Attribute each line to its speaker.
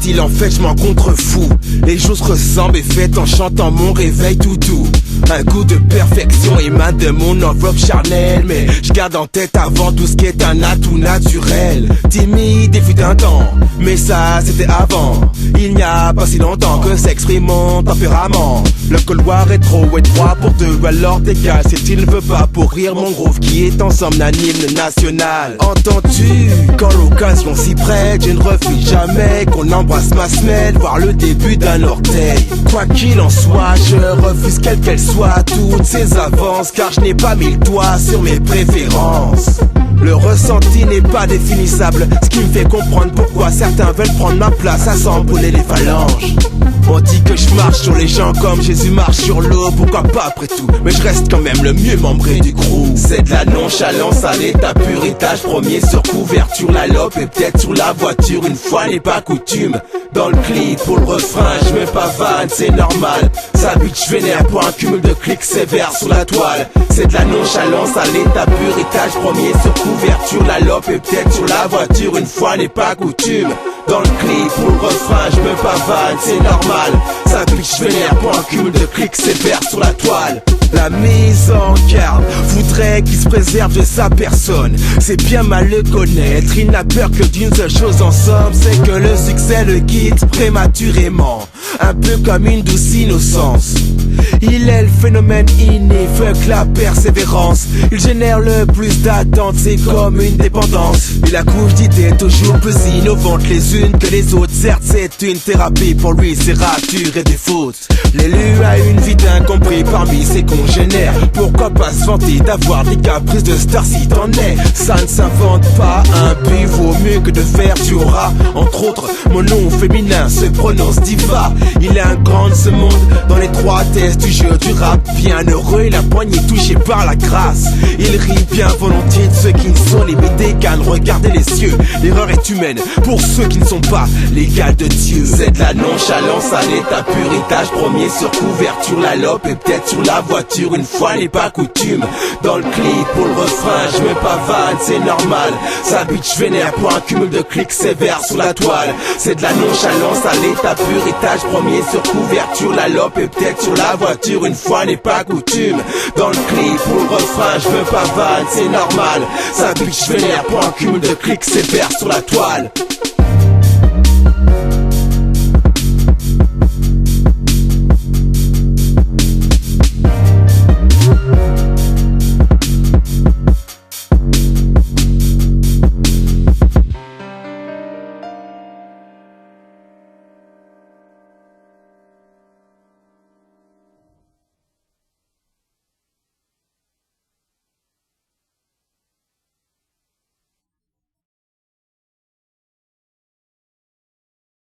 Speaker 1: style, en fait je m'en contrefous. Les jours se ressemblent et faites en chantant mon réveil tout doux. Un goût de perfection émane de mon enveloppe charnelle, mais je garde en tête avant tout ce qui est un atout naturel. Timide et fut un temps, mais ça c'était avant. Il n'y a pas si longtemps que s'exprime mon tempérament. Le couloir est trop étroit pour deux, alors dégage si tu ne veux pas pourrir mon groove qui est ensemble un hymne national. Entends-tu, quand l'occasion s'y prête, je ne refuse jamais qu'on embrasse ma semelle, voir le début d'un orteil. Quoi qu'il en soit, je refuse quelle qu'elle soit toutes ces avances, car je n'ai pas mis le doigt sur mes préférences. Le ressenti n'est pas définissable, ce qui me fait comprendre pourquoi certains veulent prendre ma place à s'embrouler les phalanges. On dit que je marche sur les gens comme Jésus marche sur l'eau, pourquoi pas après tout, mais je reste quand même le mieux membré du crew. C'est de la nonchalance à l'état pur, étage premier sur couverture, la lope et peut-être sur la voiture, une fois n'est pas coutume. Dans le clip pour le refrain, je mets pas vanne, c'est normal. Sa bitch vénère pour un cumul de clics sévères sur la toile. C'est de la nonchalance à l'état pur, étage premier sur couverture, la lope et peut-être sur la voiture, une fois n'est pas coutume. Dans le clip pour le refrain, je mets pas vanne, c'est normal. Sa bitch vénère pour un cumul de clics sévères sur la toile. La mise en garde voudrait qu'il se préserve de sa personne. C'est bien mal le connaître, il n'a peur que d'une seule chose en somme, c'est que le succès le quitte prématurément. Un peu comme une douce innocence. Il est le phénomène inné, fuck la persévérance. Il génère le plus d'attentes, c'est comme une dépendance. Et la couche d'idées toujours plus innovantes les unes que les autres. Certes c'est une thérapie pour lui, ses ratures et des fautes. L'élu a une vie d'incompris parmi ses congénères. Pourquoi pas se vanter d'avoir des caprices de star si t'en es. Ça ne s'invente pas, un but vaut mieux que de faire du aura. Entre autres, mon nom féminin se prononce diva. Il est un grand de ce monde dans l'étroitesse du jeu du rap. Bien heureux et la poignée touchée par la grâce. Il rit bien volontiers de ceux qui ne sont les bédécanes. Regardez les cieux, l'erreur est humaine pour ceux qui ne sont pas les gars de Dieu. C'est de la nonchalance à l'état pur, étage premier sur couverture, la lope et peut-être sur la voiture, une fois n'est pas coutume. Dans le clip pour le refrain, je mets pas vanne, c'est normal. Sa bitch vénère pour un cumul de clics sévères sur la toile. C'est de la nonchalance à l'état pur, étage premier sur couverture, la lope et peut-être sur la voiture, une fois n'est pas coutume. Dans le clip pour le refrain, je veux pas vanne, c'est normal. Sa bitch vénère pour un cumul de clics sévères sur la toile.